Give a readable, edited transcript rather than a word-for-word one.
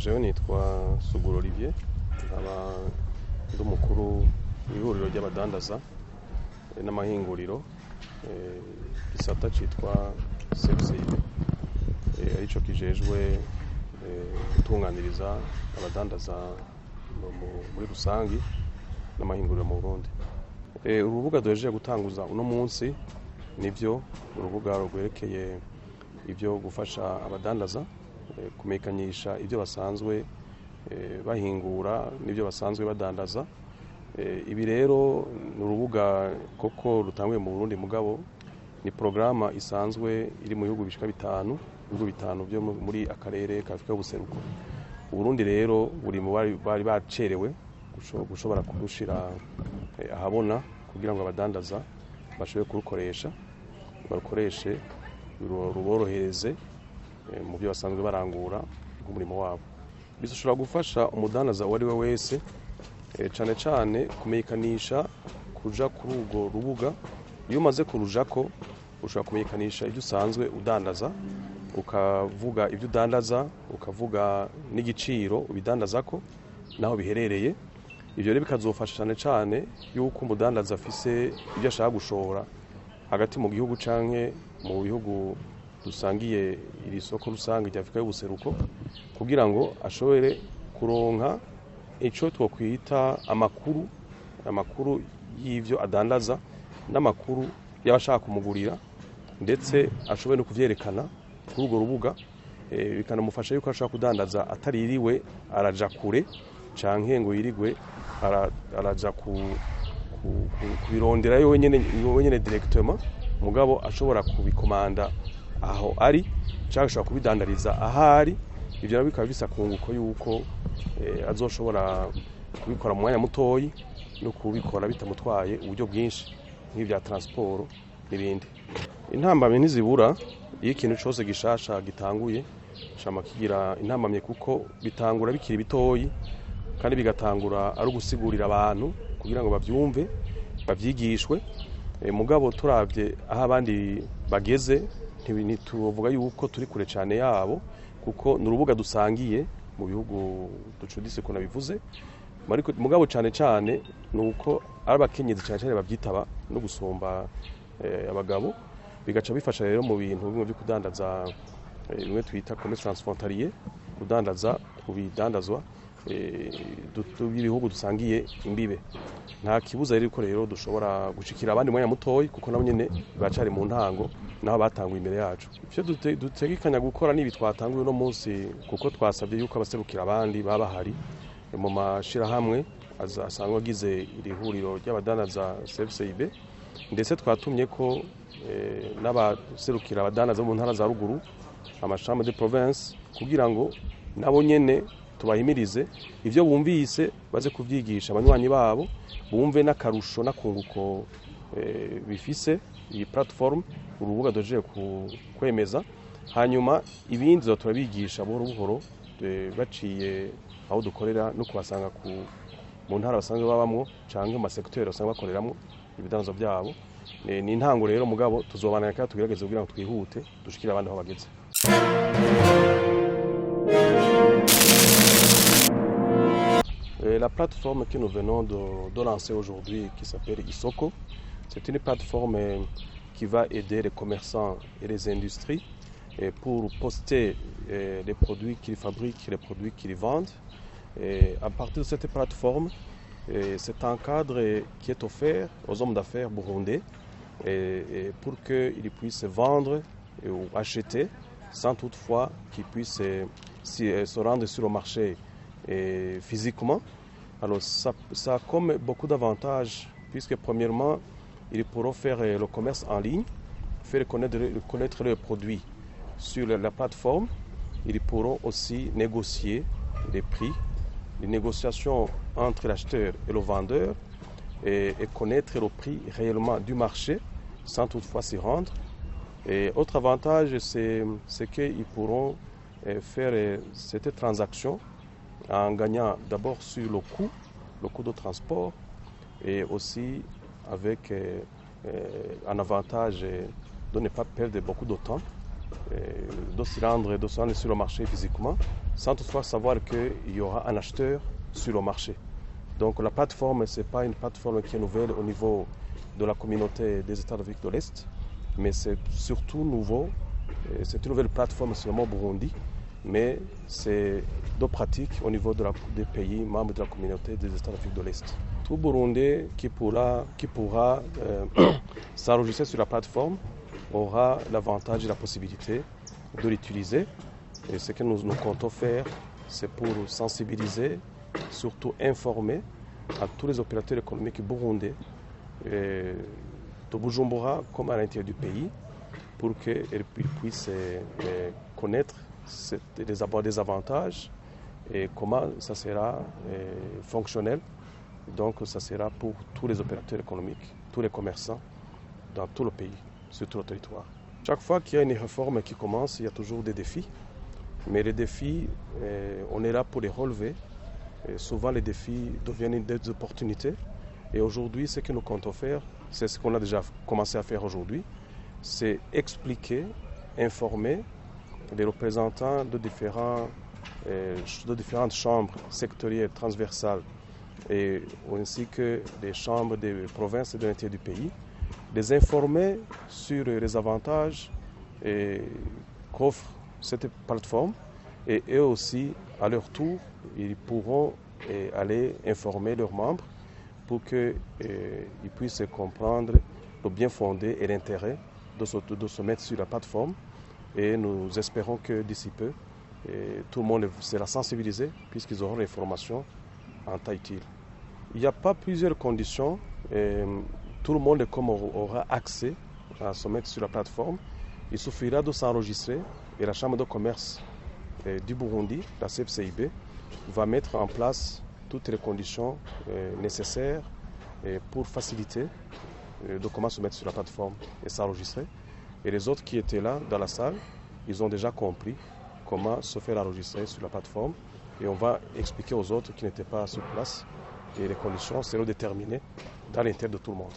jewe nitwa Suguru Olivier nkaba ndi umukuru w'ihuriro ry'abadandaza n'amahinguriro gisata citwa CFCIB arico kijejwe gutunganiriza abadandaza muri rusangi n'amahinguriro mu Burundi. Urubuga duhejeje gutanguza uno munsi nivyo urubuga rwerekeye ibyo gufasha abadandaza kumenyekanisha ibyo basanzwe bahingura n'ibyo basanzwe badandaza. Ibi rero ni urubuga koko rutanguye mu Burundi mugabo ni programa isanzwe iri mu bihugu bishika bitanu byo muri akarere ka Afrika y'ubuseruko. Uburundi rero buri mu bari bacerewe gushobora kurushira ahabona kugira ngo abadandaza bashobore kurukoresha barukoreshe ruborohereze mu byo basanzwe barangura nk'umurimo wabo. Bizoshobora gufasha umudandaza uwo ari we wese cane cane kumenyekanisha kuja kuri urwo rubuga. Iyo umaze kurujako ushobora kumenyekanisha ibyo usanzwe udandaza, ukavuga ibyo udandaza, ukavuga n'igiciro ubidandazako naho biherereye. Ibyo rero bikazofasha cane cane yuko umudandaza afise ibyo ashaka gushora hagati mu gihugu canke mu bihugu dusangiye iri soko rusange rya Afrika y'ubuseruko kugira ngo ashobore kuronka ico twokwita amakuru y'ivyo adandaza n'amakuru y'abashaka kumugurira, ndetse ashobore no kuvyerekana kuri urwo rubuga. Bikanamufasha yuko ashobora kudandaza ataririwe araja kure canke ngo yirigwe araja kubirondera wenyene directement, mugabo ashobora kubikomanda aho ari canke ashobora kubidandariza ahari. Ivyo nabyo bikaba bisa kunguko yuko azoshobora kubikora mu mwanya mutoyi no kubikora bitamutwaye uburyo bwinshi nk'ibya transport n'ibindi. Intambamye ntizibura iyo ikintu cyose gishasha gitanguye cama kigira intambamye kuko bitangura bikiri bitoyi kandi bigatangura ari ugusigurira abantu kugira ngo bavyumve bavyigishwe. Mugabo turavye aho abandi bageze ntituvuga yuko turi kure cyane yabo kuko ni urubuga dusangiye mu bihugu ducudise ko nabivuze. Mugabo cyane nuko ari abakenyezi cyane bavyitaba no gusumba abagabo, bigaca bifasha rero mu bintu bimwe byo kudandaza bimwe twita commerce transfrontalier, kudandaza kubidandazwa ibihugu dusangiye imbibe. Nta kibuza rero dushobora gushikira abandi mwanya mutoyi kuko nabo nyene bacari mu ntango naho batanguye imbere yacu. Ivyo dutegekanya gukora nibi twatanguye no munsi kuko twasabye yuko abaserukira abandi baba hari mu mashirahamwe asanzwe agize iri huriro ry'abadandaza CFCIB, ndetse twatumye ko n'abaserukira abadandaza mu ntara za ruguru amashamba de province kugira ngo nabo nyene tubahimirize ivyo bumvise baze kuvyigisha abanywanyi babo, bumve n'akarusho n'akunguko bifise iyi platform urubuga doje kwemeza. Hanyuma ibindi zo turabigisha buhoro buhoro baciye aho dukorera no kubasanga mu ntara basanzwe babamwo canke mu secteur basanzwe bakoreramwo ibidandazo byabo. Ni intango rero mugabo tuzobana kandi tugerageze kugira ngo twihute dushikira abandi aho bageze. La plateforme que nous venons de lancer aujourd'hui, qui s'appelle Isoko, c'est une plateforme qui va aider les commerçants et les industries pour poster les produits qu'ils fabriquent, les produits qu'ils vendent. Et à partir de cette plateforme, c'est un cadre qui est offert aux hommes d'affaires burundais et pour qu'ils puissent vendre ou acheter sans toutefois qu'ils puissent se rendre sur le marché physiquement. Alors ça a comme beaucoup d'avantages puisque premièrement, ils pourront faire le commerce en ligne, faire connaître leurs produits sur la plateforme. Ils pourront aussi négocier les prix, les négociations entre l'acheteur et le vendeur et connaître le prix réellement du marché sans toutefois s'y rendre. Et autre avantage, c'est qu'ils pourront faire cette transaction en gagnant d'abord sur le coût de transport et aussi avec un avantage de ne pas perdre beaucoup de temps, de se rendre sur le marché physiquement sans toutefois savoir qu'il y aura un acheteur sur le marché. Donc la plateforme, ce n'est pas une plateforme qui est nouvelle au niveau de la communauté des États d'Afrique de l'Est, mais c'est surtout nouveau. C'est une nouvelle plateforme seulement au Burundi, mais c'est de pratique au niveau des pays membres de la communauté des États d'Afrique de l'Est. Tout Burundais qui pourra s'enregistrer sur la plateforme aura l'avantage et la possibilité de l'utiliser. Et ce que nous comptons faire, c'est pour sensibiliser, surtout informer à tous les opérateurs économiques burundais de Bujumbura comme à l'intérieur du pays pour qu'ils puissent connaître des avantages et comment ça sera fonctionnel. Donc ça sera pour tous les opérateurs économiques, tous les commerçants dans tout le pays, sur tout le territoire. Chaque fois qu'il y a une réforme qui commence, il y a toujours des défis. Mais les défis, on est là pour les relever. Et souvent, les défis deviennent des opportunités. Et aujourd'hui, ce que nous comptons faire, c'est ce qu'on a déjà commencé à faire aujourd'hui, c'est expliquer, informer les représentants de différentes chambres sectorielles, transversales, et ainsi que des chambres des provinces et de l'intérieur du pays, les informer sur les avantages qu'offre cette plateforme, et eux aussi, à leur tour, ils pourront aller informer leurs membres pour qu'ils puissent comprendre le bien fondé et l'intérêt de se mettre sur la plateforme. Et nous espérons que d'ici peu, tout le monde sera sensibilisé puisqu'ils auront l'information en temps utile. Il n'y a pas plusieurs conditions. Tout le monde aura accès à se mettre sur la plateforme. Il suffira de s'enregistrer et la Chambre de commerce du Burundi, la CFCIB, va mettre en place toutes les conditions nécessaires pour faciliter de comment se mettre sur la plateforme et s'enregistrer. Et les autres qui étaient là dans la salle, ils ont déjà compris comment se faire enregistrer sur la plateforme. Et on va expliquer aux autres qui n'étaient pas sur place. Et les conditions seront déterminées dans l'intérêt de tout le monde.